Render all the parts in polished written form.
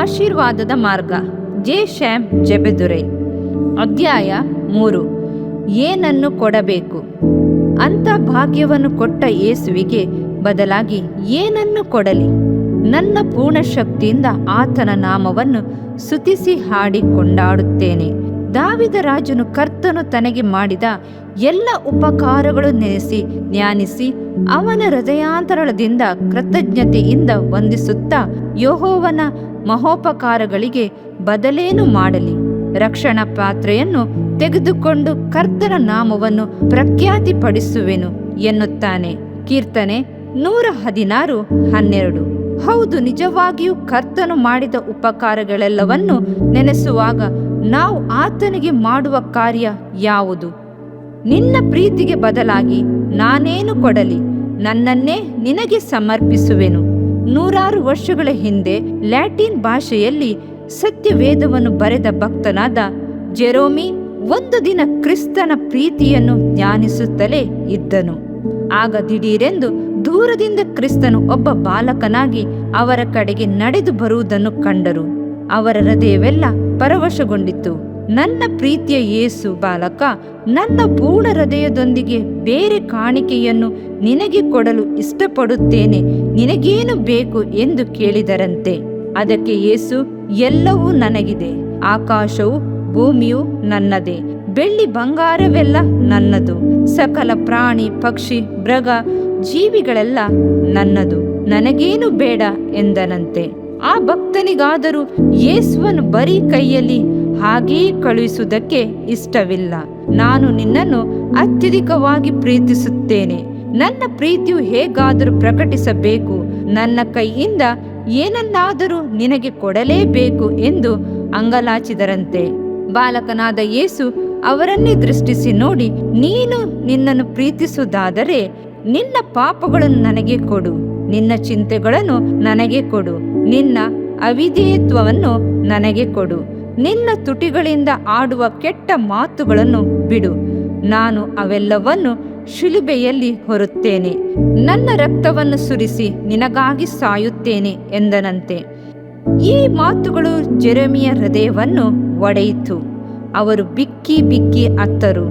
ಆಶೀರ್ವಾದದ ಮಾರ್ಗ. ಜೆ. ಶ್ಯಾಮ್ ಜೆಬೆದುರೆ. ಅಧ್ಯಾಯ 3. ಏನನ್ನು ಕೊಡಬೇಕು? ಅಂಥ ಭಾಗ್ಯವನ್ನು ಕೊಟ್ಟ ಯೇಸುವಿಗೆ ಬದಲಾಗಿ ಏನನ್ನು ಕೊಡಲಿ? ನನ್ನ ಪೂರ್ಣ ಶಕ್ತಿಯಿಂದ ಆತನ ನಾಮವನ್ನು ಸ್ತುತಿಸಿ ಹಾಡಿ ಕೊಂಡಾಡುತ್ತೇನೆ. ದಾವೀದ ರಾಜನು ಕರ್ತನು ತನಗೆ ಮಾಡಿದ ಎಲ್ಲ ಉಪಕಾರಗಳು ನೆನೆಸಿ ಧ್ಯಾನಿಸಿ ಅವನ ಹೃದಯಾಂತರದಿಂದ ಕೃತಜ್ಞತೆಯಿಂದ ವಂದಿಸುತ್ತಾ ಯೆಹೋವನ ಮಹೋಪಕಾರಗಳಿಗೆ ಬದಲೇನು ಮಾಡಲಿ? ರಕ್ಷಣಾ ಪಾತ್ರೆಯನ್ನು ತೆಗೆದುಕೊಂಡು ಕರ್ತನ ನಾಮವನ್ನು ಪ್ರಖ್ಯಾತಿಪಡಿಸುವೆನು ಎನ್ನುತ್ತಾನೆ. ಕೀರ್ತನೆ 116:12. ಹೌದು, ನಿಜವಾಗಿಯೂ ಕರ್ತನು ಮಾಡಿದ ಉಪಕಾರಗಳೆಲ್ಲವನ್ನು ನೆನೆಸುವಾಗ ನಾವು ಆತನಿಗೆ ಮಾಡುವ ಕಾರ್ಯ ಯಾವುದು? ನಿನ್ನ ಪ್ರೀತಿಗೆ ಬದಲಾಗಿ ನಾನೇನು ಕೊಡಲಿ? ನನ್ನನ್ನೇ ನಿನಗೆ ಸಮರ್ಪಿಸುವೆನು. 100 ವರ್ಷಗಳ ಹಿಂದೆ ಲ್ಯಾಟಿನ್ ಭಾಷೆಯಲ್ಲಿ ಸತ್ಯವೇದವನ್ನು ಬರೆದ ಭಕ್ತನಾದ ಜೆರೋಮಿ ಒಂದು ದಿನ ಕ್ರಿಸ್ತನ ಪ್ರೀತಿಯನ್ನು ಧ್ಯಾನಿಸುತ್ತಲೇ ಇದ್ದನು. ಆಗ ದಿಢೀರೆಂದು ದೂರದಿಂದ ಕ್ರಿಸ್ತನು ಒಬ್ಬ ಬಾಲಕನಾಗಿ ಅವರ ಕಡೆಗೆ ನಡೆದು ಬರುವುದನ್ನು ಕಂಡರು. ಅವರ ಹೃದಯವೆಲ್ಲ ಪರವಶಗೊಂಡಿತು. ನನ್ನ ಪ್ರೀತಿಯ ಯೇಸು ಬಾಲಕ, ನನ್ನ ಪೂರ್ಣ ಹೃದಯದೊಂದಿಗೆ ಬೇರೆ ಕಾಣಿಕೆಯನ್ನು ನಿನಗೆ ಕೊಡಲು ಇಷ್ಟಪಡುತ್ತೇನೆ, ನಿನಗೇನು ಬೇಕು ಎಂದು ಕೇಳಿದರಂತೆ. ಅದಕ್ಕೆ ಯೇಸು, ಎಲ್ಲವೂ ನನಗಿದೆ. ಆಕಾಶವು ಭೂಮಿಯು ನನ್ನದೇ, ಬೆಳ್ಳಿ ಬಂಗಾರವೆಲ್ಲ ನನ್ನದು, ಸಕಲ ಪ್ರಾಣಿ ಪಕ್ಷಿ ಮೃಗ ಜೀವಿಗಳೆಲ್ಲ ನನ್ನದು, ನನಗೇನು ಬೇಡ ಎಂದನಂತೆ. ಆ ಭಕ್ತನಿಗಾದರೂ ಯೇಸುವನ್ನು ಬರೀ ಕೈಯಲ್ಲಿ ಹಾಗೆಯೇ ಕಳುಹಿಸುವುದಕ್ಕೆ ಇಷ್ಟವಿಲ್ಲ. ನಾನು ನಿನ್ನನ್ನು ಅತ್ಯಧಿಕವಾಗಿ ಪ್ರೀತಿಸುತ್ತೇನೆ. ನನ್ನ ಪ್ರೀತಿಯು ಹೇಗಾದರೂ ಪ್ರಕಟಿಸಬೇಕು. ನನ್ನ ಕೈಯಿಂದ ಏನನ್ನಾದರೂ ನಿನಗೆ ಕೊಡಲೇಬೇಕು ಎಂದು ಅಂಗಲಾಚಿದರಂತೆ. ಬಾಲಕನಾದ ಯೇಸು ಅವರನ್ನೇ ದೃಷ್ಟಿಸಿ ನೋಡಿ, ನೀನು ನಿನ್ನನ್ನು ಪ್ರೀತಿಸುವುದಾದರೆ ನಿನ್ನ ಪಾಪಗಳನ್ನು ನನಗೆ ಕೊಡು, ನಿನ್ನ ಚಿಂತೆಗಳನ್ನು ನನಗೆ ಕೊಡು, ನಿನ್ನ ಅವಿಧೇಯತ್ವವನ್ನು ನನಗೆ ಕೊಡು, ನಿನ್ನ ತುಟಿಗಳಿಂದ ಆಡುವ ಕೆಟ್ಟ ಮಾತುಗಳನ್ನು ಬಿಡು. ನಾನು ಅವೆಲ್ಲವನ್ನು ಶಿಲುಬೆಯಲ್ಲಿ ಹೊರುತ್ತೇನೆ, ನನ್ನ ರಕ್ತವನ್ನು ಸುರಿಸಿ ನಿನಗಾಗಿ ಸಾಯುತ್ತೇನೆ ಎಂದನಂತೆ. ಈ ಮಾತುಗಳು ಜೆರೆಮಿಯ ಹೃದಯವನ್ನು ಒಡೆಯಿತು. ಅವರು ಬಿಕ್ಕಿ ಬಿಕ್ಕಿ ಅತ್ತರು.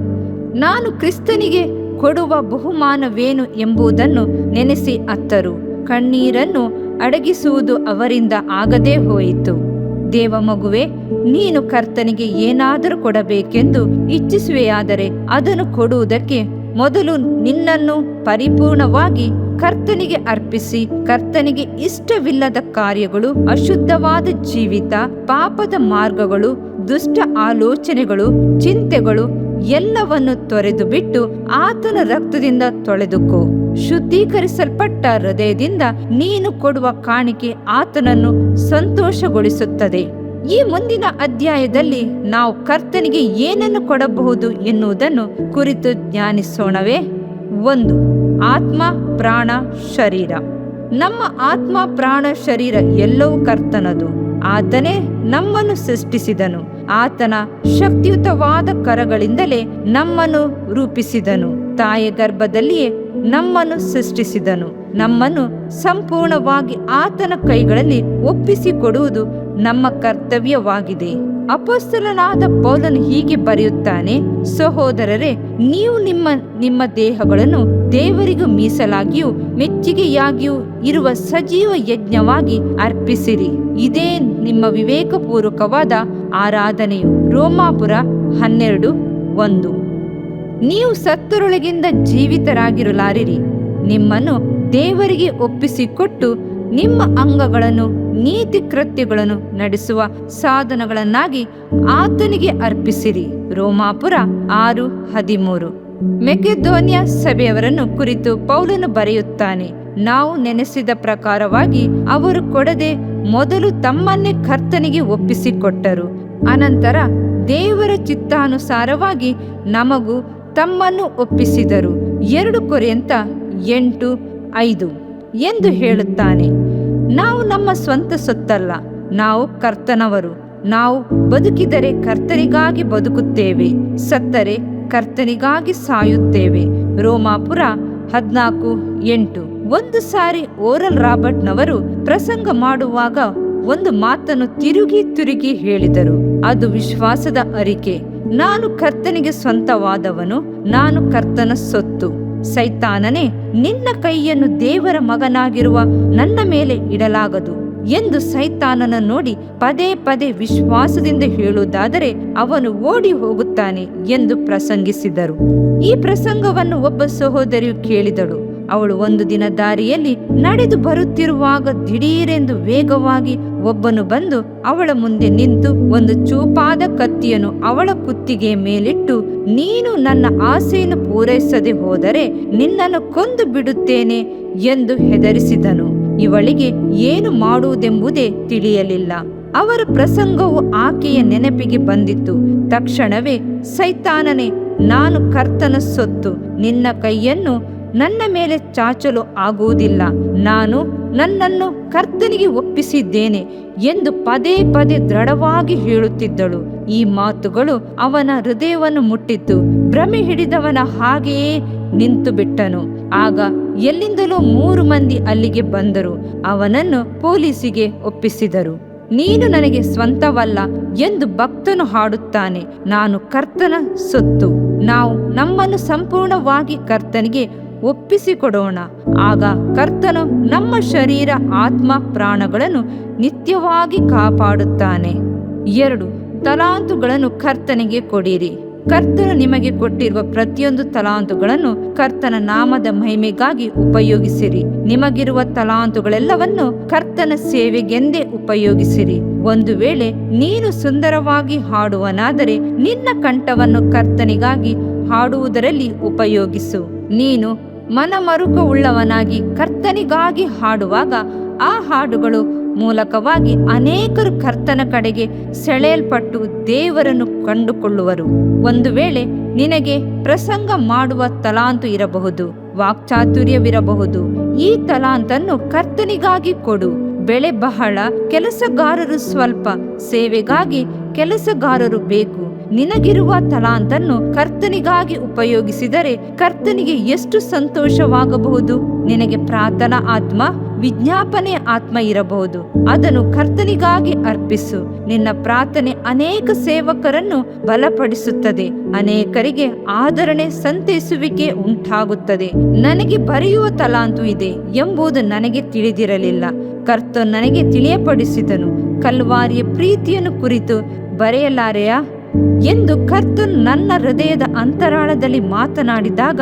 ನಾನು ಕ್ರಿಸ್ತನಿಗೆ ಕೊಡುವ ಬಹುಮಾನವೇನು ಎಂಬುದನ್ನು ನೆನೆಸಿ ಅತ್ತರು. ಕಣ್ಣೀರನ್ನು ಅಡಗಿಸುವುದು ಅವರಿಂದ ಆಗದೇ ಹೋಯಿತು. ದೇವ ಮಗುವೆ, ನೀನು ಕರ್ತನಿಗೆ ಏನಾದರೂ ಕೊಡಬೇಕೆಂದು ಇಚ್ಛಿಸುವೆಯಾದರೆ ಅದನ್ನು ಕೊಡುವುದಕ್ಕೆ ಮೊದಲು ನಿನ್ನನ್ನು ಪರಿಪೂರ್ಣವಾಗಿ ಕರ್ತನಿಗೆ ಅರ್ಪಿಸಿ, ಕರ್ತನಿಗೆ ಇಷ್ಟವಿಲ್ಲದ ಕಾರ್ಯಗಳು, ಅಶುದ್ಧವಾದ ಜೀವಿತ, ಪಾಪದ ಮಾರ್ಗಗಳು, ದುಷ್ಟ ಆಲೋಚನೆಗಳು, ಚಿಂತೆಗಳು ಎಲ್ಲವನ್ನು ತೊರೆದು ಬಿಟ್ಟು ಆತನ ರಕ್ತದಿಂದ ತೊಳೆದುಕೋ. ಶುದ್ಧೀಕರಿಸಲ್ಪಟ್ಟ ಹೃದಯದಿಂದ ನೀನು ಕೊಡುವ ಕಾಣಿಕೆ ಆತನನ್ನು ಸಂತೋಷಗೊಳಿಸುತ್ತದೆ. ಈ ಮುಂದಿನ ಅಧ್ಯಾಯದಲ್ಲಿ ನಾವು ಕರ್ತನಿಗೆ ಏನನ್ನು ಕೊಡಬಹುದು ಎನ್ನುವುದನ್ನು ಕುರಿತು ಧ್ಯಾನಿಸೋಣವೇ? 1. ಆತ್ಮ, ಪ್ರಾಣ, ಶರೀರ. ನಮ್ಮ ಆತ್ಮ, ಪ್ರಾಣ, ಶರೀರ ಎಲ್ಲವೂ ಕರ್ತನದು. ಆತನೇ ನಮ್ಮನ್ನು ಸೃಷ್ಟಿಸಿದನು. ಆತನ ಶಕ್ತಿಯುತವಾದ ಕರಗಳಿಂದಲೇ ನಮ್ಮನ್ನು ರೂಪಿಸಿದನು. ತಾಯಿಯ ಗರ್ಭದಲ್ಲಿಯೇ ನಮ್ಮನ್ನು ಸೃಷ್ಟಿಸಿದನು. ನಮ್ಮನ್ನು ಸಂಪೂರ್ಣವಾಗಿ ಆತನ ಕೈಗಳಲ್ಲಿ ಒಪ್ಪಿಸಿಕೊಡುವುದು ನಮ್ಮ ಕರ್ತವ್ಯವಾಗಿದೆ. ಅಪೊಸ್ತಲನಾದ ಪೌಲನು ಹೀಗೆ ಬರೆಯುತ್ತಾನೆ, ಸಹೋದರರೇ, ನೀವು ನಿಮ್ಮ ದೇಹಗಳನ್ನು ದೇವರಿಗೂ ಮೀಸಲಾಗಿಯೂ ಮೆಚ್ಚುಗೆಯಾಗಿಯೂ ಇರುವ ಸಜೀವ ಯಜ್ಞವಾಗಿ ಅರ್ಪಿಸಿರಿ. ಇದೇ ನಿಮ್ಮ ವಿವೇಕಪೂರ್ವಕವಾದ ಆರಾಧನೆಯು. ರೋಮಾಪುರ 12:1. ನೀವು ಸತ್ತರೊಳಗಿಂದ ಜೀವಿತರಾಗಿರಲಾರಿರಿ. ನಿಮ್ಮನ್ನು ದೇವರಿಗೆ ಒಪ್ಪಿಸಿಕೊಟ್ಟು ನಿಮ್ಮ ಅಂಗಗಳನ್ನು ನೀತಿ ಕೃತ್ಯಗಳನ್ನು ನಡೆಸುವ ಸಾಧನಗಳನ್ನಾಗಿ ಆತನಿಗೆ ಅರ್ಪಿಸಿರಿ. ರೋಮಾಪುರ 6:13. ಮೆಕೆದೋನ್ಯ ಸಭೆಯವರನ್ನು ಕುರಿತು ಪೌಲನು ಬರೆಯುತ್ತಾನೆ, ನಾವು ನೆನೆಸಿದ ಪ್ರಕಾರವಾಗಿ ಅವರು ಕೊಡದೆ ಮೊದಲು ತಮ್ಮನ್ನೇ ಕರ್ತನಿಗೆ ಒಪ್ಪಿಸಿಕೊಟ್ಟರು. ಅನಂತರ ದೇವರ ಚಿತ್ತಾನುಸಾರವಾಗಿ ನಮಗೂ ತಮ್ಮನ್ನು ಒಪ್ಪಿಸಿದರು. 2 ಕೊರಿಂಥ 8:5 ಎಂದು ಹೇಳುತ್ತಾನೆ. ನಾವು ನಮ್ಮ ಸ್ವಂತ ಸೊತ್ತಲ್ಲ, ನಾವು ಕರ್ತನವರು. ನಾವು ಬದುಕಿದರೆ ಕರ್ತನಿಗಾಗಿ ಬದುಕುತ್ತೇವೆ, ಸತ್ತರೆ ಕರ್ತನಿಗಾಗಿ ಸಾಯುತ್ತೇವೆ. ರೋಮಾಪುರ 14:8. ಒಂದು ಸಾರಿ ಓರಲ್ ರಾಬರ್ಟ್ನವರು ಪ್ರಸಂಗ ಮಾಡುವಾಗ ಒಂದು ಮಾತನ್ನು ತಿರುಗಿ ಹೇಳಿದರು. ಅದು ವಿಶ್ವಾಸದ ಅರಿಕೆ. ನಾನು ಕರ್ತನಿಗೆ ಸ್ವಂತವಾದವನು, ನಾನು ಕರ್ತನ ಸೊತ್ತು. ಸೈತಾನನೇ, ನಿನ್ನ ಕೈಯನ್ನು ದೇವರ ಮಗನಾಗಿರುವ ನನ್ನ ಮೇಲೆ ಇಡಲಾಗದು ಎಂದು ಸೈತಾನನ ನೋಡಿ ಪದೇ ವಿಶ್ವಾಸದಿಂದ ಹೇಳುವುದಾದರೆ ಅವನು ಓಡಿ ಹೋಗುತ್ತಾನೆ ಎಂದು ಪ್ರಸಂಗಿಸಿದರು. ಈ ಪ್ರಸಂಗವನ್ನು ಒಬ್ಬ ಸಹೋದರಿಯು ಕೇಳಿದಳು. ಅವಳು ಒಂದು ದಿನ ದಾರಿಯಲ್ಲಿ ನಡೆದು ಬರುತ್ತಿರುವಾಗ ದಿಢೀರೆಂದು ವೇಗವಾಗಿ ಒಬ್ಬನು ಬಂದು ಅವಳ ಮುಂದೆ ನಿಂತು ಒಂದು ಚೂಪಾದ ಕತ್ತಿಯನ್ನು ಅವಳ ಕುತ್ತಿಗೆಯ ಮೇಲಿಟ್ಟು, ನೀನು ನನ್ನ ಆಸೆಯನ್ನು ಪೂರೈಸದೆ ಹೋದರೆ ನಿನ್ನನ್ನು ಕೊಂದು ಬಿಡುತ್ತೇನೆ ಎಂದು ಹೆದರಿಸಿದನು. ಇವಳಿಗೆ ಏನು ಮಾಡುವುದೆಂಬುದೇ ತಿಳಿಯಲಿಲ್ಲ. ಅವರ ಪ್ರಸಂಗವು ಆಕೆಯ ನೆನಪಿಗೆ ಬಂದಿತ್ತು. ತಕ್ಷಣವೇ, ಸೈತಾನನೇ, ನಾನು ಕರ್ತನ ಸೊತ್ತು, ನಿನ್ನ ಕೈಯನ್ನು ನನ್ನ ಮೇಲೆ ಚಾಚಲು ಆಗುವುದಿಲ್ಲ. ನಾನು ನನ್ನನ್ನು ಕರ್ತನಿಗೆ ಒಪ್ಪಿಸಿದ್ದೇನೆ ಎಂದು ಪದೇ ದೃಢವಾಗಿ ಹೇಳುತ್ತಿದ್ದಳು. ಈ ಮಾತುಗಳು ಅವನ ಹೃದಯವನ್ನು ಮುಟ್ಟಿತು. ಭ್ರಮೆ ಹಿಡಿದವನ ಹಾಗೆಯೇ ನಿಂತು ಬಿಟ್ಟನು. ಆಗ ಎಲ್ಲಿಂದಲೂ 3 ಮಂದಿ ಅಲ್ಲಿಗೆ ಬಂದರು. ಅವನನ್ನು ಪೊಲೀಸಿಗೆ ಒಪ್ಪಿಸಿದರು. ನೀನು ನನಗೆ ಸ್ವಂತವಲ್ಲ ಎಂದು ಭಕ್ತನು ಹಾಡುತ್ತಾನೆ. ನಾನು ಕರ್ತನ ಸೊತ್ತು. ನಾವು ನಮ್ಮನ್ನು ಸಂಪೂರ್ಣವಾಗಿ ಕರ್ತನಿಗೆ ಒಪ್ಪಿಸಿಕೊಡೋಣ. ಆಗ ಕರ್ತನು ನಮ್ಮ ಶರೀರ, ಆತ್ಮ, ಪ್ರಾಣಗಳನ್ನು ನಿತ್ಯವಾಗಿ ಕಾಪಾಡುತ್ತಾನೆ. 2. ತಲಾಂತುಗಳನ್ನು ಕರ್ತನಿಗೆ ಕೊಡಿರಿ. ಕರ್ತನು ನಿಮಗೆ ಕೊಟ್ಟಿರುವ ಪ್ರತಿಯೊಂದು ತಲಾಂತುಗಳನ್ನು ಕರ್ತನ ನಾಮದ ಮಹಿಮೆಗಾಗಿ ಉಪಯೋಗಿಸಿರಿ. ನಿಮಗಿರುವ ತಲಾಂತುಗಳೆಲ್ಲವನ್ನು ಕರ್ತನ ಸೇವೆಗೆಂದೇ ಉಪಯೋಗಿಸಿರಿ. ಒಂದು ವೇಳೆ ನೀನು ಸುಂದರವಾಗಿ ಹಾಡುವನಾದರೆ ನಿನ್ನ ಕಂಠವನ್ನು ಕರ್ತನಿಗಾಗಿ ಹಾಡುವುದರಲ್ಲಿ ಉಪಯೋಗಿಸು. ನೀನು ಮನಮರುಕವುಳ್ಳವನಾಗಿ ಕರ್ತನಿಗಾಗಿ ಹಾಡುವಾಗ ಆ ಹಾಡುಗಳು ಮೂಲಕವಾಗಿ ಅನೇಕರು ಕರ್ತನ ಕಡೆಗೆ ಸೆಳೆಯಲ್ಪಟ್ಟು ದೇವರನ್ನು ಕಂಡುಕೊಳ್ಳುವರು. ಒಂದು ವೇಳೆ ನಿನಗೆ ಪ್ರಸಂಗ ಮಾಡುವ ತಲಾಂತು ಇರಬಹುದು, ವಾಕ್ಚಾತುರ್ಯವಿರಬಹುದು. ಈ ತಲಾಂತನ್ನು ಕರ್ತನಿಗಾಗಿ ಕೊಡು. ಬೆಳೆ ಬಹಳ, ಕೆಲಸಗಾರರು ಸ್ವಲ್ಪ, ಸೇವೆಗಾಗಿ ಕೆಲಸಗಾರರು ಬೇಕು. ನಿನಗಿರುವ ತಲಾಂತನ್ನು ಕರ್ತನಿಗಾಗಿ ಉಪಯೋಗಿಸಿದರೆ ಕರ್ತನಿಗೆ ಎಷ್ಟು ಸಂತೋಷವಾಗಬಹುದು. ನಿನಗೆ ಪ್ರಾರ್ಥನಾ ಆತ್ಮ, ವಿಜ್ಞಾಪನೆ ಆತ್ಮ ಇರಬಹುದು. ಅದನ್ನು ಕರ್ತನಿಗಾಗಿ ಅರ್ಪಿಸು. ನಿನ್ನ ಪ್ರಾರ್ಥನೆ ಅನೇಕ ಸೇವಕರನ್ನು ಬಲಪಡಿಸುತ್ತದೆ. ಅನೇಕರಿಗೆ ಆದರಣೆ, ಸಂತೈಸುವಿಕೆ ಉಂಟಾಗುತ್ತದೆ. ನನಗೆ ಬರೆಯುವ ತಲಾಂತು ಇದೆ ಎಂಬುದು ನನಗೆ ತಿಳಿದಿರಲಿಲ್ಲ. ಕರ್ತನು ನನಗೆ ತಿಳಿಯಪಡಿಸಿದನು. ಕಲ್ವಾರಿಯ ಪ್ರೀತಿಯನ್ನು ಕುರಿತು ಬರೆಯಲಾರೆಯಾ ಎಂದು ಕರ್ತನು ನನ್ನ ಹೃದಯದ ಅಂತರಾಳದಲ್ಲಿ ಮಾತನಾಡಿದಾಗ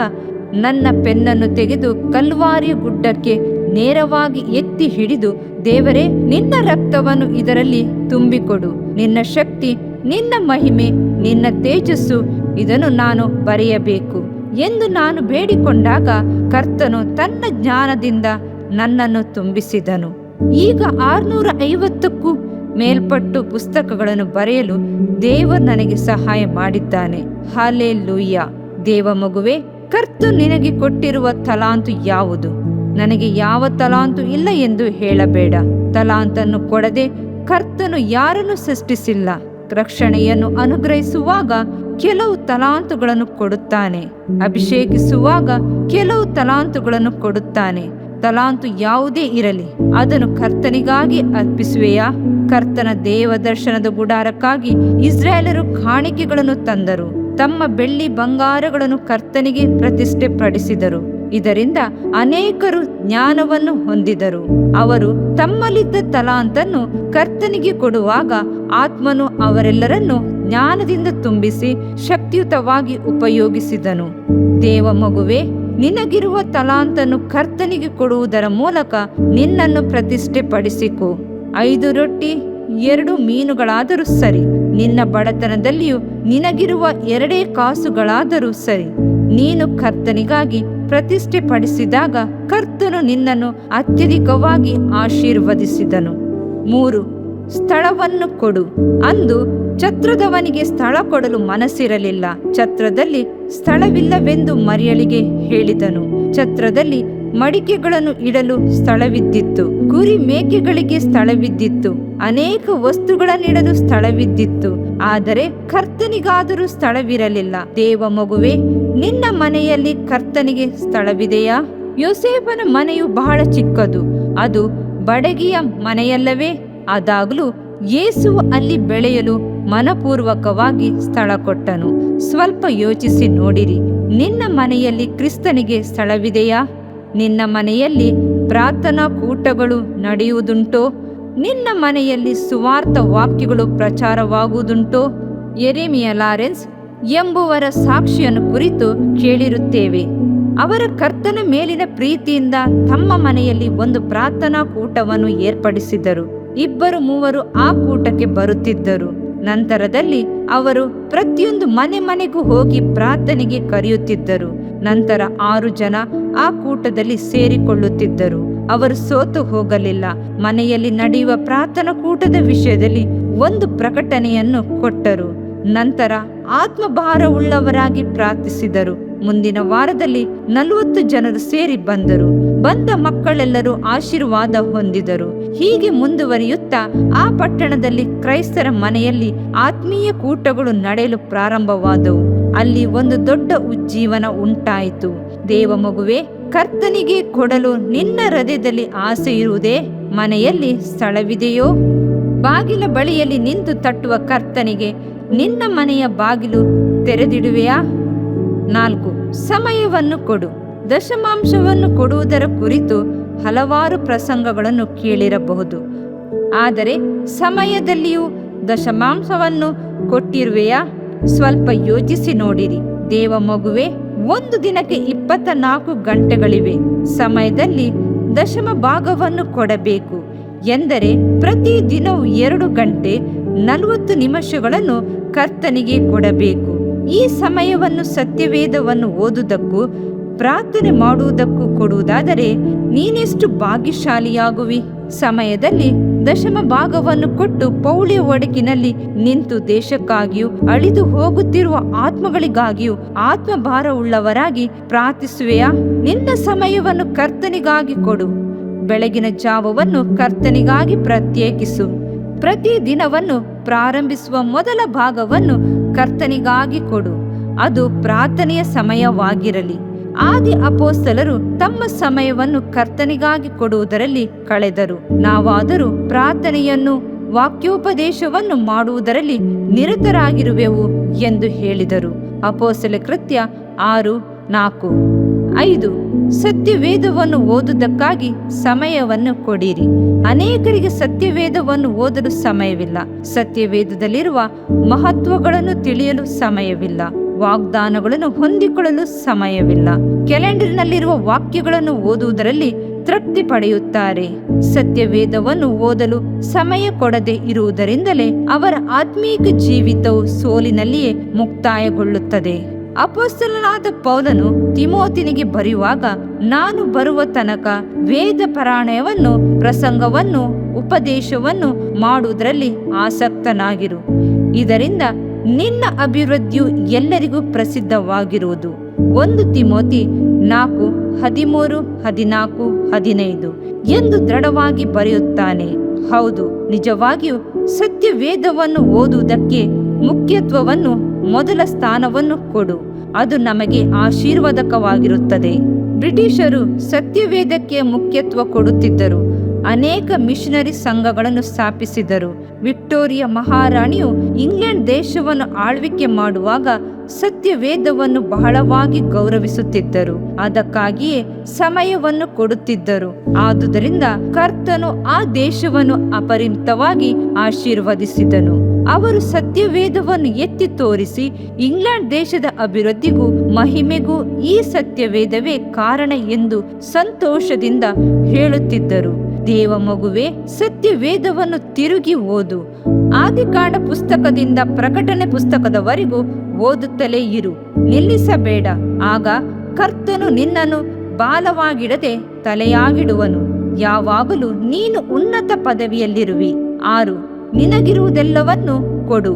ನನ್ನ ಪೆನ್ನನ್ನು ತೆಗೆದು ಕಲ್ವಾರಿಯ ಗುಡ್ಡಕ್ಕೆ ನೇರವಾಗಿ ಎತ್ತಿ ಹಿಡಿದು, ದೇವರೇ, ನಿನ್ನ ರಕ್ತವನ್ನು ಇದರಲ್ಲಿ ತುಂಬಿಕೊಡು. ನಿನ್ನ ಶಕ್ತಿ, ನಿನ್ನ ಮಹಿಮೆ, ನಿನ್ನ ತೇಜಸ್ಸು, ಇದನ್ನು ನಾನು ಬರೆಯಬೇಕು ಎಂದು ನಾನು ಬೇಡಿಕೊಂಡಾಗ ಕರ್ತನು ತನ್ನ ಜ್ಞಾನದಿಂದ ನನ್ನನ್ನು ತುಂಬಿಸಿದನು. ಈಗ 650ಕ್ಕೂ ಮೇಲ್ಪಟ್ಟು ಪುಸ್ತಕಗಳನ್ನು ಬರೆಯಲು ದೇವರು ನನಗೆ ಸಹಾಯ ಮಾಡಿದ್ದಾನೆ. ಹಲ್ಲೆಲೂಯಾ. ದೇವ ಮಗುವೆ, ಕರ್ತನು ನಿನಗೆ ಕೊಟ್ಟಿರುವ ತಲಾಂತು ಯಾವುದು? ನನಗೆ ಯಾವ ತಲಾಂತು ಇಲ್ಲ ಎಂದು ಹೇಳಬೇಡ. ತಲಾಂತನ್ನು ಕೊಡದೆ ಕರ್ತನು ಯಾರನ್ನು ಸೃಷ್ಟಿಸಿಲ್ಲ. ರಕ್ಷಣೆಯನ್ನು ಅನುಗ್ರಹಿಸುವಾಗ ಕೆಲವು ತಲಾಂತುಗಳನ್ನು ಕೊಡುತ್ತಾನೆ. ಅಭಿಷೇಕಿಸುವಾಗ ಕೆಲವು ತಲಾಂತುಗಳನ್ನು ಕೊಡುತ್ತಾನೆ. ತಲಾಂತು ಯಾವುದೇ ಇರಲಿ, ಅದನ್ನು ಕರ್ತನಿಗಾಗಿ ಅರ್ಪಿಸುವೆಯಾ? ಕರ್ತನ ದೇವದರ್ಶನದ ಗುಡಾರಕ್ಕಾಗಿ ಇಸ್ರಾಯೇಲರು ಕಾಣಿಕೆಗಳನ್ನು ತಂದರು. ತಮ್ಮ ಬೆಳ್ಳಿ ಬಂಗಾರಗಳನ್ನು ಕರ್ತನಿಗೆ ಪ್ರತಿಷ್ಠೆ ಪಡಿಸಿದರು. ಇದರಿಂದ ಅನೇಕರು ಜ್ಞಾನವನ್ನು ಹೊಂದಿದರು. ಅವರು ತಮ್ಮಲ್ಲಿದ್ದ ತಲಾಂತನ್ನು ಕರ್ತನಿಗೆ ಕೊಡುವಾಗ ಆತ್ಮನು ಅವರೆಲ್ಲರನ್ನು ಜ್ಞಾನದಿಂದ ತುಂಬಿಸಿ ಶಕ್ತಿಯುತವಾಗಿ ಉಪಯೋಗಿಸಿದನು. ದೇವ ಮಗುವೆ, ನಿನಗಿರುವ ತಲಾಂತನ್ನು ಕರ್ತನಿಗೆ ಕೊಡುವುದರ ಮೂಲಕ ನಿನ್ನನ್ನು ಪ್ರತಿಷ್ಠೆ ಪಡಿಸಿಕೊ. 5 ರೊಟ್ಟಿ 2 ಮೀನುಗಳಾದರೂ ಸರಿ, ನಿನ್ನ ಬಡತನದಲ್ಲಿಯೂ ನಿನಗಿರುವ 2 ಕಾಸುಗಳಾದರೂ ಸರಿ, ನೀನು ಕರ್ತನಿಗಾಗಿ ಪ್ರತಿಷ್ಠೆ ಪಡಿಸಿದಾಗ ಕರ್ತನು ನಿನ್ನನ್ನು ಅತ್ಯಧಿಕವಾಗಿ ಆಶೀರ್ವದಿಸಿದನು. 3. ಸ್ಥಳವನ್ನು ಕೊಡು. ಅಂದು ಛತ್ರದವನಿಗೆ ಸ್ಥಳ ಕೊಡಲು ಮನಸ್ಸಿರಲಿಲ್ಲ. ಛತ್ರದಲ್ಲಿ ಸ್ಥಳವಿಲ್ಲವೆಂದು ಮರಿಯಳಿಗೆ ಹೇಳಿದನು. ಛತ್ರದಲ್ಲಿ ಮಡಿಕೆಗಳನ್ನು ಇಡಲು ಸ್ಥಳವಿದ್ದಿತ್ತು. ಕುರಿ ಮೇಕೆಗಳಿಗೆ ಸ್ಥಳವಿದ್ದಿತ್ತು. ಅನೇಕ ವಸ್ತುಗಳನ್ನಿಡಲು ಸ್ಥಳವಿದ್ದಿತ್ತು. ಆದರೆ ಕರ್ತನಿಗಾದರೂ ಸ್ಥಳವಿರಲಿಲ್ಲ. ದೇವ ಮಗುವೆ, ನಿನ್ನ ಮನೆಯಲ್ಲಿ ಕರ್ತನಿಗೆ ಸ್ಥಳವಿದೆಯಾ? ಯೋಸೇಫನ ಮನೆಯು ಬಹಳ ಚಿಕ್ಕದು. ಅದು ಬಡಗಿಯ ಮನೆಯಲ್ಲವೇ? ಆದಾಗಲೂ ಯೇಸುವು ಅಲ್ಲಿ ಬೆಳೆಯಲು ಮನಪೂರ್ವಕವಾಗಿ ಸ್ಥಳ ಕೊಟ್ಟನು. ಸ್ವಲ್ಪ ಯೋಚಿಸಿ ನೋಡಿರಿ, ನಿನ್ನ ಮನೆಯಲ್ಲಿ ಕ್ರಿಸ್ತನಿಗೆ ಸ್ಥಳವಿದೆಯಾ? ನಿನ್ನ ಮನೆಯಲ್ಲಿ ಪ್ರಾರ್ಥನಾ ಕೂಟಗಳು ನಡೆಯುವುದುಂಟೋ? ನಿನ್ನ ಮನೆಯಲ್ಲಿ ಸುವಾರ್ಥ ವಾಕ್ಯಗಳು ಪ್ರಚಾರವಾಗುವುದುಂಟೋ? ಯೆರೆಮಿಯ ಲಾರೆನ್ಸ್ ಎಂಬುವರ ಸಾಕ್ಷಿಯನ್ನು ಕುರಿತು ಕೇಳಿರುತ್ತೇವೆ. ಅವರ ಕರ್ತನ ಮೇಲಿನ ಪ್ರೀತಿಯಿಂದ ತಮ್ಮ ಮನೆಯಲ್ಲಿ ಒಂದು ಪ್ರಾರ್ಥನಾ ಕೂಟವನ್ನು ಏರ್ಪಡಿಸಿದ್ದರು. 2-3 ಆ ಕೂಟಕ್ಕೆ ಬರುತ್ತಿದ್ದರು. ನಂತರದಲ್ಲಿ ಅವರು ಪ್ರತಿಯೊಂದು ಮನೆಗೂ ಹೋಗಿ ಪ್ರಾರ್ಥನೆಗೆ ಕರೆಯುತ್ತಿದ್ದರು. ನಂತರ 6 ಜನ ಆ ಕೂಟದಲ್ಲಿ ಸೇರಿಕೊಳ್ಳುತ್ತಿದ್ದರು. ಅವರು ಸೋತು ಹೋಗಲಿಲ್ಲ. ಮನೆಯಲ್ಲಿ ನಡೆಯುವ ಪ್ರಾರ್ಥನಾ ಕೂಟದ ವಿಷಯದಲ್ಲಿ ಒಂದು ಪ್ರಕಟಣೆಯನ್ನು ಕೊಟ್ಟರು. ನಂತರ ಆತ್ಮಭಾರವುಳ್ಳವರಾಗಿ ಪ್ರಾರ್ಥಿಸಿದರು. ಮುಂದಿನ ವಾರದಲ್ಲಿ 40 ಜನರು ಸೇರಿ ಬಂದರು. ಬಂದ ಮಕ್ಕಳೆಲ್ಲರೂ ಆಶೀರ್ವಾದ ಹೊಂದಿದರು. ಹೀಗೆ ಮುಂದುವರಿಯುತ್ತಾ ಆ ಪಟ್ಟಣದಲ್ಲಿ ಕ್ರೈಸ್ತರ ಮನೆಯಲ್ಲಿ ಆತ್ಮೀಯ ಕೂಟಗಳು ನಡೆಯಲು ಪ್ರಾರಂಭವಾದವು. ಅಲ್ಲಿ ಒಂದು ದೊಡ್ಡ ಉಜ್ಜೀವನ ಉಂಟಾಯಿತು. ದೇವ ಮಗುವೆ, ಕರ್ತನಿಗೆ ಕೊಡಲು ನಿನ್ನ ಹೃದಯದಲ್ಲಿ ಆಸೆ ಇರುವುದೇ? ಮನೆಯಲ್ಲಿ ಸ್ಥಳವಿದೆಯೋ? ಬಾಗಿಲ ಬಳಿಯಲ್ಲಿ ನಿಂತು ತಟ್ಟುವ ಕರ್ತನಿಗೆ ನಿನ್ನ ಮನೆಯ ಬಾಗಿಲು ತೆರೆದಿಡುವೆಯಾ? 4. ಸಮಯವನ್ನು ಕೊಡು. ದಶಮಾಂಶವನ್ನು ಕೊಡುವುದರ ಕುರಿತು ಹಲವಾರು ಪ್ರಸಂಗಗಳನ್ನು ಕೇಳಿರಬಹುದು. ಆದರೆ ಸಮಯದಲ್ಲಿಯೂ ದಶಮಾಂಶವನ್ನು ಕೊಟ್ಟಿರುವೆಯಾ? ಸ್ವಲ್ಪ ಯೋಚಿಸಿ ನೋಡಿರಿ. ದೇವ ಮಗುವೆ, ಒಂದು ದಿನಕ್ಕೆ 24 ಗಂಟೆಗಳಿವೆ. ಸಮಯದಲ್ಲಿ ದಶಮ ಭಾಗವನ್ನು ಕೊಡಬೇಕು ಎಂದರೆ ಪ್ರತಿ ದಿನವೂ 2 ಗಂಟೆ 40 ನಿಮಿಷಗಳನ್ನು ಕರ್ತನಿಗೆ ಕೊಡಬೇಕು. ಈ ಸಮಯವನ್ನು ಸತ್ಯವೇದವನ್ನು ಓದುವುದಕ್ಕೂ ಪ್ರಾರ್ಥನೆ ಮಾಡುವುದಕ್ಕೂ ಕೊಡುವುದಾದರೆ ನೀನೆಷ್ಟು ಭಾಗ್ಯಶಾಲಿಯಾಗುವಿ. ಸಮಯದಲ್ಲಿ ದಶಮ ಭಾಗವನ್ನು ಕೊಟ್ಟು ಪೌಳಿಯ ಒಡಕಿನಲ್ಲಿ ನಿಂತು ದೇಶಕ್ಕಾಗಿಯೂ ಅಳಿದು ಹೋಗುತ್ತಿರುವ ಆತ್ಮಗಳಿಗಾಗಿಯೂ ಆತ್ಮಭಾರವುಳ್ಳವರಾಗಿ ಪ್ರಾರ್ಥಿಸುವೆಯಾ? ನಿನ್ನ ಸಮಯವನ್ನು ಕರ್ತನಿಗಾಗಿ ಕೊಡು. ಬೆಳಗಿನ ಜಾವವನ್ನು ಕರ್ತನಿಗಾಗಿ ಪ್ರತ್ಯೇಕಿಸು. ಪ್ರತಿ ದಿನವನ್ನು ಪ್ರಾರಂಭಿಸುವ ಮೊದಲ ಭಾಗವನ್ನು ಕರ್ತನಿಗಾಗಿ ಕೊಡು. ಅದು ಪ್ರಾರ್ಥನೆಯ ಸಮಯವಾಗಿರಲಿ. ಆದಿ ಅಪೊಸ್ತಲರು ತಮ್ಮ ಸಮಯವನ್ನು ಕರ್ತನಿಗಾಗಿ ಕೊಡುವುದರಲ್ಲಿ ಕಳೆದರು. ನಾವಾದರೂ ಪ್ರಾರ್ಥನೆಯನ್ನು ವಾಕ್ಯೋಪದೇಶವನ್ನು ಮಾಡುವುದರಲ್ಲಿ ನಿರತರಾಗಿರುವೆವು ಎಂದು ಹೇಳಿದರು. ಅಪೊಸ್ತಲ ಕೃತ್ಯ 6:4. 5. ಸತ್ಯವೇದವನ್ನು ಓದುವುದಕ್ಕಾಗಿ ಸಮಯವನ್ನು ಕೊಡಿರಿ. ಅನೇಕರಿಗೆ ಸತ್ಯವೇದವನ್ನು ಓದಲು ಸಮಯವಿಲ್ಲ. ಸತ್ಯವೇದದಲ್ಲಿರುವ ಮಹತ್ವಗಳನ್ನು ತಿಳಿಯಲು ಸಮಯವಿಲ್ಲ. ವಾಗ್ದಾನಗಳನ್ನು ಹೊಂದಿಕೊಳ್ಳಲು ಸಮಯವಿಲ್ಲ. ಕ್ಯಾಲೆಂಡರ್ನಲ್ಲಿರುವ ವಾಕ್ಯಗಳನ್ನು ಓದುವುದರಲ್ಲಿ ತೃಪ್ತಿ ಪಡೆಯುತ್ತಾರೆ. ಸತ್ಯವೇದವನ್ನು ಓದಲು ಸಮಯ ಕೊಡದೆ ಇರುವುದರಿಂದಲೇ ಅವರ ಆತ್ಮೀಕ ಜೀವಿತವು ಸೋಲಿನಲ್ಲಿಯೇ ಮುಕ್ತಾಯಗೊಳ್ಳುತ್ತದೆ. ಅಪೊಸ್ತಲನಾದ ಪೌಲನು ತಿಮೋತಿನಿಗೆ ಬರೆಯುವಾಗ, ನಾನು ಬರುವ ತನಕ ವೇದ ಪಾರಾಯಣವನ್ನು, ಪ್ರಸಂಗವನ್ನು, ಉಪದೇಶವನ್ನು ಮಾಡುವುದರಲ್ಲಿ ಆಸಕ್ತನಾಗಿರು. ಇದರಿಂದ ನಿನ್ನ ಅಭಿವೃದ್ಧಿಯು ಎಲ್ಲರಿಗೂ ಪ್ರಸಿದ್ಧವಾಗಿರುವುದು. 1 ತಿಮೋತಿ 4:13, 14, 15 ಎಂದು ದೃಢವಾಗಿ ಬರೆಯುತ್ತಾನೆ. ಹೌದು, ನಿಜವಾಗಿಯೂ ಸತ್ಯವೇದವನ್ನು ಓದುವುದಕ್ಕೆ ಮುಖ್ಯತ್ವವನ್ನು, ಮೊದಲ ಸ್ಥಾನವನ್ನು ಕೊಡು. ಅದು ನಮಗೆ ಆಶೀರ್ವಾದಕವಾಗಿರುತ್ತದೆ. ಬ್ರಿಟಿಷರು ಸತ್ಯವೇದಕ್ಕೆ ಮುಖ್ಯತ್ವ ಕೊಡುತ್ತಿದ್ದರು. ಅನೇಕ ಮಿಷನರಿ ಸಂಘಗಳನ್ನು ಸ್ಥಾಪಿಸಿದರು. ವಿಕ್ಟೋರಿಯಾ ಮಹಾರಾಣಿಯು ಇಂಗ್ಲೆಂಡ್ ದೇಶವನ್ನು ಆಳ್ವಿಕೆ ಮಾಡುವಾಗ ಸತ್ಯವೇದವನ್ನು ಬಹಳವಾಗಿ ಗೌರವಿಸುತ್ತಿದ್ದರು. ಅದಕ್ಕಾಗಿಯೇ ಸಮಯವನ್ನು ಕೊಡುತ್ತಿದ್ದರು. ಆದುದರಿಂದ ಕರ್ತನು ಆ ದೇಶವನ್ನು ಅಪರಿಮಿತವಾಗಿ ಆಶೀರ್ವದಿಸಿದನು. ಅವರು ಸತ್ಯವೇದವನ್ನು ಎತ್ತಿ ತೋರಿಸಿ ಇಂಗ್ಲೆಂಡ್ ದೇಶದ ಅಭಿವೃದ್ಧಿಗೂ ಮಹಿಮೆಗೂ ಈ ಸತ್ಯವೇದವೇ ಕಾರಣ ಎಂದು ಸಂತೋಷದಿಂದ ಹೇಳುತ್ತಿದ್ದರು. ದೇವ ಮಗುವೆ, ಸತ್ಯವೇದವನ್ನು ತಿರುಗಿ ಓದು. ಆದಿಕಾಂಡ ಪುಸ್ತಕದಿಂದ ಪ್ರಕಟಣೆ ಪುಸ್ತಕದವರೆಗೂ ಓದುತ್ತಲೇ ಇರು, ನಿಲ್ಲಿಸಬೇಡ. ಆಗ ಕರ್ತನು ನಿನ್ನನ್ನು ಬಾಲವಾಗಿಡದೆ ತಲೆಯಾಗಿಡುವನು. ಯಾವಾಗಲೂ ನೀನು ಉನ್ನತ ಪದವಿಯಲ್ಲಿರುವಿ. 6. ನಿನಗಿರುವುದೆಲ್ಲವನ್ನು ಕೊಡು.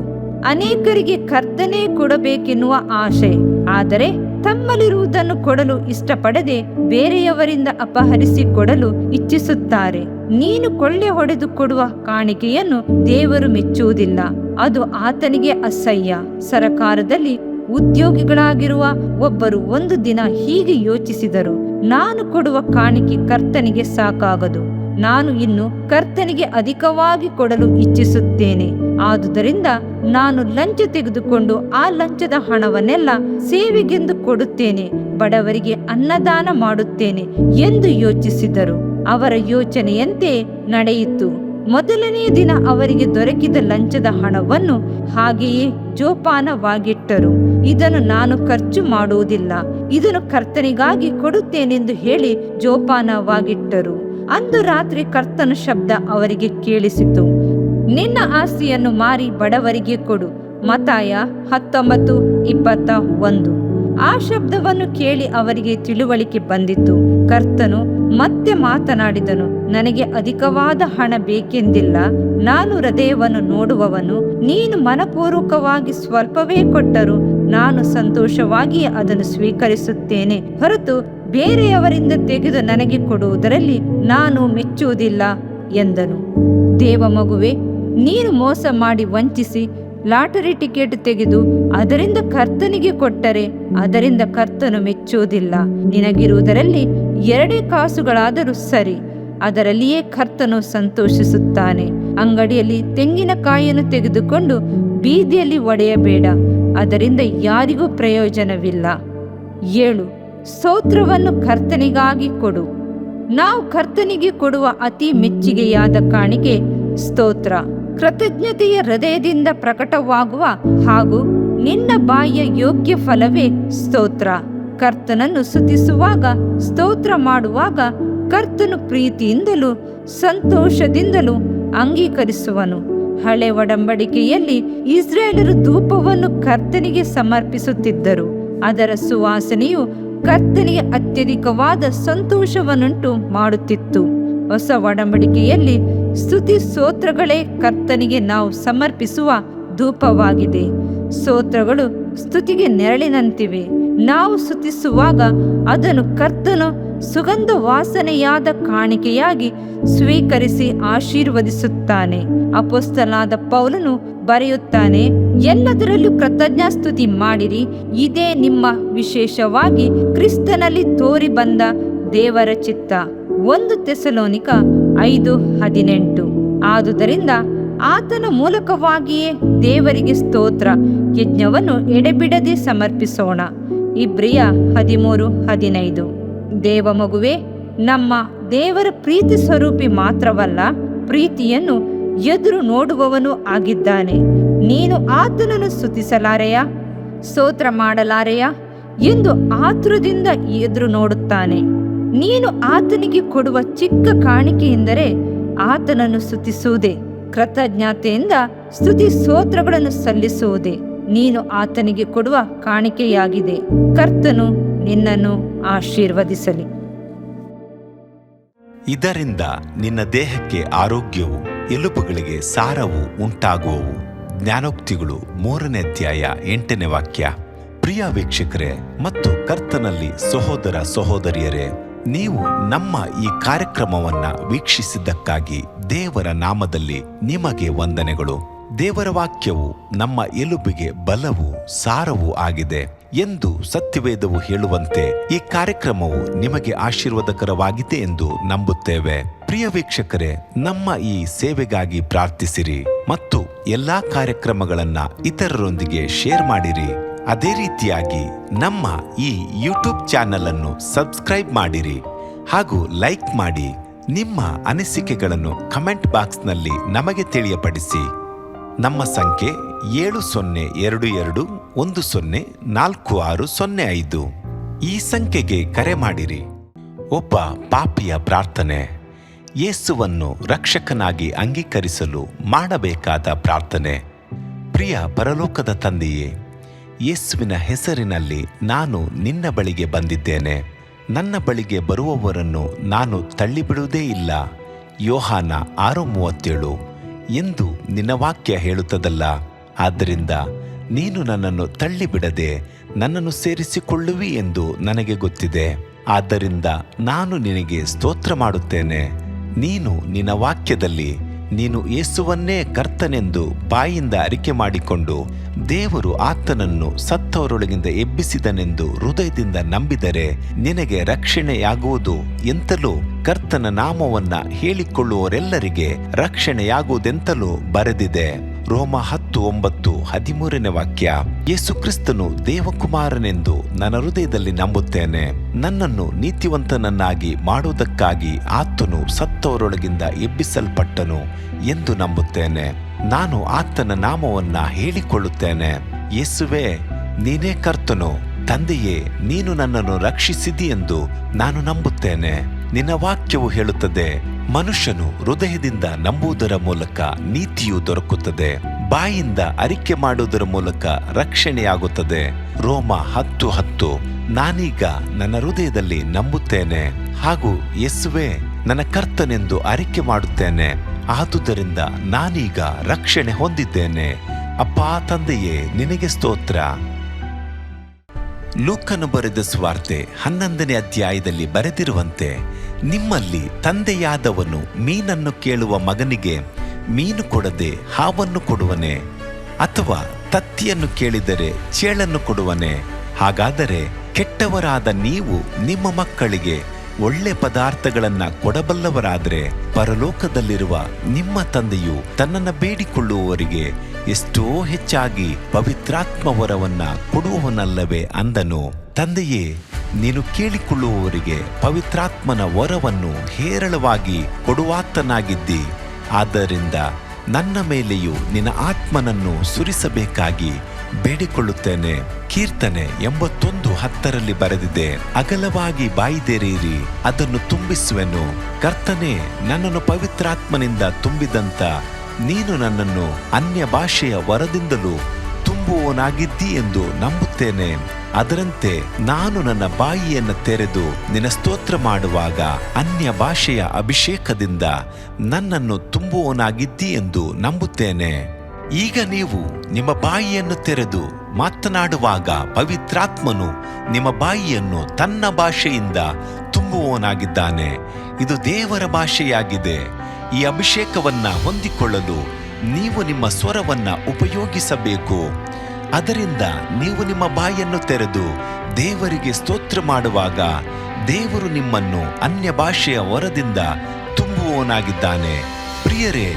ಅನೇಕರಿಗೆ ಕರ್ತನೇ ಕೊಡಬೇಕೆನ್ನುವ ಆಶೆ, ಆದರೆ ತಮ್ಮಲ್ಲಿರುವುದನ್ನು ಕೊಡಲು ಇಷ್ಟಪಡದೆ ಬೇರೆಯವರಿಂದ ಅಪಹರಿಸಿ ಕೊಡಲು ಇಚ್ಛಿಸುತ್ತಾರೆ. ನೀನು ಕೊಳ್ಳೆ ಹೊಡೆದು ಕೊಡುವ ಕಾಣಿಕೆಯನ್ನು ದೇವರು ಮೆಚ್ಚುವುದಿಲ್ಲ, ಅದು ಆತನಿಗೆ ಅಸಹ್ಯ. ಸರಕಾರದಲ್ಲಿ ಉದ್ಯೋಗಿಗಳಾಗಿರುವ ಒಬ್ಬರು ಒಂದು ದಿನ ಹೀಗೆ ಯೋಚಿಸಿದರು, ನಾನು ಕೊಡುವ ಕಾಣಿಕೆ ಕರ್ತನಿಗೆ ಸಾಕಾಗದು. ನಾನು ಇನ್ನು ಕರ್ತನಿಗೆ ಅಧಿಕವಾಗಿ ಕೊಡಲು ಇಚ್ಛಿಸುತ್ತೇನೆ. ಆದುದರಿಂದ ನಾನು ಲಂಚ ತೆಗೆದುಕೊಂಡು ಆ ಲಂಚದ ಹಣವನ್ನೆಲ್ಲ ಸೇವೆಗೆಂದು ಕೊಡುತ್ತೇನೆ, ಬಡವರಿಗೆ ಅನ್ನದಾನ ಮಾಡುತ್ತೇನೆ ಎಂದು ಯೋಚಿಸಿದರು. ಅವರ ಯೋಚನೆಯಂತೆ ನಡೆಯಿತು. ಮೊದಲನೆಯ ದಿನ ಅವರಿಗೆ ದೊರಕಿದ ಲಂಚದ ಹಣವನ್ನು ಹಾಗೆಯೇ ಜೋಪಾನವಾಗಿಟ್ಟರು. ಇದನ್ನು ನಾನು ಖರ್ಚು ಮಾಡುವುದಿಲ್ಲ, ಇದನ್ನು ಕರ್ತನಿಗಾಗಿ ಕೊಡುತ್ತೇನೆಂದು ಹೇಳಿ ಜೋಪಾನವಾಗಿಟ್ಟರು. ಅಂದು ರಾತ್ರಿ ಕರ್ತನ ಶಬ್ದ ಅವರಿಗೆ ಕೇಳಿಸಿತು, ನಿನ್ನ ಆಸ್ತಿಯನ್ನು ಮಾರಿ ಬಡವರಿಗೆ ಕೊಡು. ಮತ್ತಾಯ 19:21. ಆ ಶಬ್ದವನ್ನು ಕೇಳಿ ಅವರಿಗೆ ತಿಳುವಳಿಕೆ ಬಂದಿತು. ಕರ್ತನು ಮತ್ತೆ ಮಾತನಾಡಿದನು, ನನಗೆ ಅಧಿಕವಾದ ಹಣ ಬೇಕೆಂದಿಲ್ಲ, ನಾನು ಹೃದಯವನ್ನು ನೋಡುವವನು. ನೀನು ಮನಪೂರ್ವಕವಾಗಿ ಸ್ವಲ್ಪವೇ ಕೊಟ್ಟರೂ ನಾನು ಸಂತೋಷವಾಗಿ ಅದನ್ನು ಸ್ವೀಕರಿಸುತ್ತೇನೆ ಹೊರತು ಬೇರೆಯವರಿಂದ ತೆಗೆದು ನನಗೆ ಕೊಡುವುದರಲ್ಲಿ ನಾನು ಮೆಚ್ಚುವುದಿಲ್ಲ ಎಂದನು. ದೇವ ಮಗುವೆ, ನೀನು ಮೋಸ ಮಾಡಿ ವಂಚಿಸಿ ಲಾಟರಿ ಟಿಕೆಟ್ ತೆಗೆದು ಅದರಿಂದ ಕರ್ತನಿಗೆ ಕೊಟ್ಟರೆ ಅದರಿಂದ ಕರ್ತನು ಮೆಚ್ಚುವುದಿಲ್ಲ. ನಿನಗಿರುವುದರಲ್ಲಿ 2 ಕಾಸುಗಳಾದರೂ ಸರಿ, ಅದರಲ್ಲಿಯೇ ಕರ್ತನು ಸಂತೋಷಿಸುತ್ತಾನೆ. ಅಂಗಡಿಯಲ್ಲಿ ತೆಂಗಿನಕಾಯಿಯನ್ನು ತೆಗೆದುಕೊಂಡು ಬೀದಿಯಲ್ಲಿ ಒಡೆಯಬೇಡ, ಅದರಿಂದ ಯಾರಿಗೂ ಪ್ರಯೋಜನವಿಲ್ಲ. 7. ಸ್ತೋತ್ರವನ್ನು ಕರ್ತನಿಗಾಗಿ ಕೊಡು. ನಾವು ಕರ್ತನಿಗೆ ಕೊಡುವ ಅತಿ ಮೆಚ್ಚುಗೆಯಾದ ಕಾಣಿಕೆ ಸ್ತೋತ್ರ. ಕೃತಜ್ಞತೆಯ ಹೃದಯದಿಂದ ಪ್ರಕಟವಾಗುವ ಹಾಗೂ ನಿನ್ನ ಬಾಯಿಯ ಯೋಗ್ಯ ಫಲವೇ ಸ್ತೋತ್ರ. ಕರ್ತನನ್ನು ಸ್ತುತಿಸುವಾಗ, ಸ್ತೋತ್ರ ಮಾಡುವಾಗ ಕರ್ತನು ಪ್ರೀತಿಯಿಂದಲೂ ಸಂತೋಷದಿಂದಲೂ ಅಂಗೀಕರಿಸುವನು. ಹಳೆ ಒಡಂಬಡಿಕೆಯಲ್ಲಿ ಇಸ್ರಾಯೇಲರು ಧೂಪವನ್ನು ಕರ್ತನಿಗೆ ಸಮರ್ಪಿಸುತ್ತಿದ್ದರು. ಅದರ ಸುವಾಸನೆಯು ಕರ್ತನಿಗೆ ಅತ್ಯಧಿಕವಾದ ಸಂತೋಷವನ್ನುಂಟು ಮಾಡುತ್ತಿತ್ತು. ಹೊಸ ಒಡಂಬಡಿಕೆಯಲ್ಲಿ ಸ್ತುತಿ ಸ್ತೋತ್ರಗಳೇ ಕರ್ತನಿಗೆ ನಾವು ಸಮರ್ಪಿಸುವ ಧೂಪವಾಗಿದೆ. ಸ್ತೋತ್ರಗಳು ಸ್ತುತಿಗೆ ನೆರಳಿನಂತಿವೆ. ನಾವು ಸ್ತುತಿಸುವಾಗ ಅದನ್ನು ಕರ್ತನು ಸುಗಂಧ ವಾಸನೆಯಾದ ಕಾಣಿಕೆಯಾಗಿ ಸ್ವೀಕರಿಸಿ ಆಶೀರ್ವದಿಸುತ್ತಾನೆ. ಅಪೊಸ್ತಲನಾದ ಪೌಲನು ಬರೆಯುತ್ತಾನೆ, ಎಲ್ಲದರಲ್ಲೂ ಕೃತಜ್ಞಾಸ್ತುತಿ ಮಾಡಿರಿ, ಇದೇ ನಿಮ್ಮ ವಿಶೇಷವಾಗಿ ಕ್ರಿಸ್ತನಲ್ಲಿ ತೋರಿ ಬಂದ ದೇವರ ಚಿತ್ತ. 1 ಥೆಸಲೋನಿಕ 5:18. ಆದುದರಿಂದ ಆತನ ಮೂಲಕವಾಗಿಯೇ ದೇವರಿಗೆ ಸ್ತೋತ್ರ ಯಜ್ಞವನ್ನು ಎಡೆಬಿಡದೆ ಸಮರ್ಪಿಸೋಣ. ಇಬ್ರಿಯ 13:15. ದೇವ ಮಗುವೆ, ನಮ್ಮ ದೇವರ ಪ್ರೀತಿ ಸ್ವರೂಪಿ ಮಾತ್ರವಲ್ಲ, ಪ್ರೀತಿಯನ್ನು ಎದುರು ನೋಡುವವನು ಆಗಿದ್ದಾನೆ. ನೀನು ಆತನನ್ನು ಸ್ತುತಿಸಲಾರೆಯಾ, ಸ್ತೋತ್ರ ಮಾಡಲಾರೆಯಾ ಎಂದು ಆತುರದಿಂದ ಎದುರು ನೋಡುತ್ತಾನೆ. ನೀನು ಆತನಿಗೆ ಕೊಡುವ ಚಿಕ್ಕ ಕಾಣಿಕೆಯೆಂದರೆ ಆತನನ್ನು ಸ್ತುತಿಸುವುದೇ, ಕೃತಜ್ಞತೆಯಿಂದ ಸ್ತುತಿ ಸ್ತೋತ್ರಗಳನ್ನು ಸಲ್ಲಿಸುವುದೇ ನೀನು ಆತನಿಗೆ ಕೊಡುವ ಕಾಣಿಕೆಯಾಗಿದೆ. ಕರ್ತನು ನಿನ್ನನ್ನು ಆಶೀರ್ವದಿಸಲಿ. ಇದರಿಂದ ನಿನ್ನ ದೇಹಕ್ಕೆ ಆರೋಗ್ಯವು, ಎಲುಬುಗಳಿಗೆ ಸಾರವು ಉಂಟಾಗುವವು. ಜ್ಞಾನೋಕ್ತಿಗಳು 3ನೇ ಅಧ್ಯಾಯ 8ನೇ ವಾಕ್ಯ. ಪ್ರಿಯ ವೀಕ್ಷಕರೇ ಮತ್ತು ಕರ್ತನಲ್ಲಿ ಸಹೋದರ ಸಹೋದರಿಯರೇ, ನೀವು ನಮ್ಮ ಈ ಕಾರ್ಯಕ್ರಮವನ್ನ ವೀಕ್ಷಿಸಿದ್ದಕ್ಕಾಗಿ ದೇವರ ನಾಮದಲ್ಲಿ ನಿಮಗೆ ವಂದನೆಗಳು. ದೇವರ ವಾಕ್ಯವು ನಮ್ಮ ಎಲುಬಿಗೆ ಬಲವೂ ಸಾರವೂ ಆಗಿದೆ ಎಂದು ಸತ್ಯವೇದವು ಹೇಳುವಂತೆ ಈ ಕಾರ್ಯಕ್ರಮವು ನಿಮಗೆ ಆಶೀರ್ವಾದಕರವಾಗಿದೆ ಎಂದು ನಂಬುತ್ತೇವೆ. ಪ್ರಿಯ ವೀಕ್ಷಕರೇ, ನಮ್ಮ ಈ ಸೇವೆಗಾಗಿ ಪ್ರಾರ್ಥಿಸಿರಿ ಮತ್ತು ಎಲ್ಲಾ ಕಾರ್ಯಕ್ರಮಗಳನ್ನ ಇತರರೊಂದಿಗೆ ಶೇರ್ ಮಾಡಿರಿ. ಅದೇ ರೀತಿಯಾಗಿ ನಮ್ಮ ಈ ಯೂಟ್ಯೂಬ್ ಚಾನೆಲ್ ಅನ್ನು ಸಬ್ಸ್ಕ್ರೈಬ್ ಮಾಡಿರಿ ಹಾಗೂ ಲೈಕ್ ಮಾಡಿ. ನಿಮ್ಮ ಅನಿಸಿಕೆಗಳನ್ನು ಕಮೆಂಟ್ ಬಾಕ್ಸ್ನಲ್ಲಿ ನಮಗೆ ತಿಳಿಯಪಡಿಸಿ. ನಮ್ಮ ಸಂಖ್ಯೆ 7022104605. ಈ ಸಂಖ್ಯೆಗೆ ಕರೆ ಮಾಡಿರಿ. ಒಬ್ಬ ಪಾಪಿಯ ಪ್ರಾರ್ಥನೆ. ಯೇಸುವನ್ನು ರಕ್ಷಕನಾಗಿ ಅಂಗೀಕರಿಸಲು ಮಾಡಬೇಕಾದ ಪ್ರಾರ್ಥನೆ. ಪ್ರಿಯ ಪರಲೋಕದ ತಂದೆಯೇ, ಯೇಸುವಿನ ಹೆಸರಿನಲ್ಲಿ ನಾನು ನಿನ್ನ ಬಳಿಗೆ ಬಂದಿದ್ದೇನೆ. ನನ್ನ ಬಳಿಗೆ ಬರುವವರನ್ನು ನಾನು ತಳ್ಳಿಬಿಡುವುದೇ ಇಲ್ಲ. ಯೋಹಾನ 6:37 ಎಂದು ನಿನ್ನ ವಾಕ್ಯ ಹೇಳುತ್ತದಲ್ಲ. ಆದ್ದರಿಂದ ನೀನು ನನ್ನನ್ನು ತಳ್ಳಿಬಿಡದೆ ನನ್ನನ್ನು ಸೇರಿಸಿಕೊಳ್ಳುವಿ ಎಂದು ನನಗೆ ಗೊತ್ತಿದೆ. ಆದ್ದರಿಂದ ನಾನು ನಿನಗೆ ಸ್ತೋತ್ರ ಮಾಡುತ್ತೇನೆ. ನೀನು ನಿನ್ನ ವಾಕ್ಯದಲ್ಲಿ ನೀನು ಯೇಸುವನ್ನೇ ಕರ್ತನೆಂದು ಬಾಯಿಂದ ಅರಿಕೆ ಮಾಡಿಕೊಂಡು ದೇವರು ಆತನನ್ನು ಸತ್ತವರೊಳಗಿಂದ ಎಬ್ಬಿಸಿದನೆಂದು ಹೃದಯದಿಂದ ನಂಬಿದರೆ ನಿನಗೆ ರಕ್ಷಣೆಯಾಗುವುದು ಎಂತಲೂ ಕರ್ತನ ನಾಮವನ್ನ ಹೇಳಿಕೊಳ್ಳುವವರೆಲ್ಲರಿಗೆ ರಕ್ಷಣೆಯಾಗುವುದೆಂತಲೂ ಬರೆದಿದೆ. ರೋಮ 10:9 ವಾಕ್ಯ. ಯೇಸು ಕ್ರಿಸ್ತನು ದೇವಕುಮಾರನೆಂದು ನನ್ನ ಹೃದಯದಲ್ಲಿ ನಂಬುತ್ತೇನೆ. ನನ್ನನ್ನು ನೀತಿವಂತನನ್ನಾಗಿ ಮಾಡುವುದಕ್ಕಾಗಿ ಆತನು ಸತ್ತವರೊಳಗಿಂದ ಎಬ್ಬಿಸಲ್ಪಟ್ಟನು ಎಂದು ನಂಬುತ್ತೇನೆ. ನಾನು ಆತನ ನಾಮವನ್ನ ಹೇಳಿಕೊಳ್ಳುತ್ತೇನೆ. ಯೇಸುವೇ, ನೀನೇ ಕರ್ತನು. ತಂದೆಯೇ, ನೀನು ನನ್ನನ್ನು ರಕ್ಷಿಸಿದಿ ಎಂದು ನಾನು ನಂಬುತ್ತೇನೆ. ನಿನ್ನ ವಾಕ್ಯವು ಹೇಳುತ್ತದೆ, ಮನುಷ್ಯನು ಹೃದಯದಿಂದ ನಂಬುವುದರ ಮೂಲಕ ನೀತಿಯು ದೊರಕುತ್ತದೆ, ಬಾಯಿಂದ ಅರಿಕೆ ಮಾಡುವುದರ ಮೂಲಕ ರಕ್ಷಣೆಯಾಗುತ್ತದೆ. ರೋಮ 10:10. ನಾನೀಗ ನನ್ನ ಹೃದಯದಲ್ಲಿ ನಂಬುತ್ತೇನೆ ಹಾಗೂ ಯೇಸುವೇ ನನ್ನ ಕರ್ತನೆಂದು ಅರಿಕೆ ಮಾಡುತ್ತೇನೆ. ಆದುದರಿಂದ ನಾನೀಗ ರಕ್ಷಣೆ ಹೊಂದಿದ್ದೇನೆ. ಅಪ್ಪಾ ತಂದೆಯೇ, ನಿನಗೆ ಸ್ತೋತ್ರ. ಲೂಕನು ಬರೆದ ಸುವಾರ್ತೆ 11ನೇ ಅಧ್ಯಾಯದಲ್ಲಿ ಬರೆದಿರುವಂತೆ, ನಿಮ್ಮಲ್ಲಿ ತಂದೆಯಾದವನು ಮೀನನ್ನು ಕೇಳುವ ಮಗನಿಗೆ ಮೀನು ಕೊಡದೆ ಹಾವನ್ನು ಕೊಡುವನೆ? ಅಥವಾ ತತ್ತಿಯನ್ನು ಕೇಳಿದರೆ ಚೇಳನ್ನು ಕೊಡುವನೆ? ಹಾಗಾದರೆ ಕೆಟ್ಟವರಾದ ನೀವು ನಿಮ್ಮ ಮಕ್ಕಳಿಗೆ ಒಳ್ಳೆ ಪದಾರ್ಥಗಳನ್ನ ಕೊಡಬಲ್ಲವರಾದರೆ ಪರಲೋಕದಲ್ಲಿರುವ ನಿಮ್ಮ ತಂದೆಯು ತನ್ನನ್ನು ಬೇಡಿಕೊಳ್ಳುವವರಿಗೆ ಎಷ್ಟೋ ಹೆಚ್ಚಾಗಿ ಪವಿತ್ರಾತ್ಮ ವರವನ್ನ ಕೊಡುವವನಲ್ಲವೇ ಅಂದನು. ತಂದೆಯೇ, ನೀನು ಕೇಳಿಕೊಳ್ಳುವವರಿಗೆ ಪವಿತ್ರಾತ್ಮನ ವರವನ್ನು ಹೇರಳವಾಗಿ ಕೊಡುವಾತನಾಗಿದ್ದಿ. ಆದ್ದರಿಂದ ನನ್ನ ಮೇಲೆಯೂ ನಿನ್ನ ಆತ್ಮನನ್ನು ಸುರಿಸಬೇಕಾಗಿ ಬೇಡಿಕೊಳ್ಳುತ್ತೇನೆ. ಕೀರ್ತನೆ 81:10 ಬರೆದಿದೆ, ಅಗಲವಾಗಿ ಬಾಯಿದೆರೆಯಿರಿ, ಅದನ್ನು ತುಂಬಿಸುವೆನು. ಕರ್ತನೇ, ನನ್ನನ್ನು ಪವಿತ್ರಾತ್ಮನಿಂದ ತುಂಬಿದಂತ ನೀನು ನನ್ನನ್ನು ಅನ್ಯ ಭಾಷೆಯ ವರದಿಂದಲೂ ತುಂಬುವವನಾಗಿದ್ದಿ ಎಂದು ನಂಬುತ್ತೇನೆ. ಅದರಂತೆ ನಾನು ನನ್ನ ಬಾಯಿಯನ್ನು ತೆರೆದು ನಿನ್ನ ಸ್ತೋತ್ರ ಮಾಡುವಾಗ ಅನ್ಯ ಭಾಷೆಯ ಅಭಿಷೇಕದಿಂದ ನನ್ನನ್ನು ತುಂಬುವವನಾಗಿದ್ದಿ ಎಂದು ನಂಬುತ್ತೇನೆ. ಈಗ ನೀವು ನಿಮ್ಮ ಬಾಯಿಯನ್ನು ತೆರೆದು ಮಾತನಾಡುವಾಗ ಪವಿತ್ರಾತ್ಮನು ನಿಮ್ಮ ಬಾಯಿಯನ್ನು ತನ್ನ ಭಾಷೆಯಿಂದ ತುಂಬುವವನಾಗಿದ್ದಾನೆ. ಇದು ದೇವರ ಭಾಷೆಯಾಗಿದೆ. ಈ ಅಭಿಷೇಕವನ್ನ ಹೊಂದಿಕೊಳ್ಳಲು ನೀವು ನಿಮ್ಮ ಸ್ವರವನ್ನ ಉಪಯೋಗಿಸಬೇಕು. ಅದರಿಂದ ನೀವು ನಿಮ್ಮ ಬಾಯನ್ನು ತೆರೆದು ದೇವರಿಗೆ ಸ್ತೋತ್ರ ಮಾಡುವಾಗ ದೇವರು ನಿಮ್ಮನ್ನು ಅನ್ಯ ಭಾಷೆಯ ವರದಿಂದ ತುಂಬುವವನಾಗಿದ್ದಾನೆ. ಪ್ರಿಯರೇ,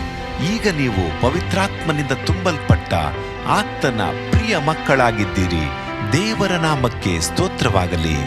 ಈಗ ನೀವು ಪವಿತ್ರಾತ್ಮನಿಂದ ತುಂಬಲ್ಪಟ್ಟ ಆತನ ಪ್ರಿಯ ಮಕ್ಕಳಾಗಿದ್ದೀರಿ. ದೇವರ ನಾಮಕ್ಕೆ ಸ್ತೋತ್ರವಾಗಲಿ.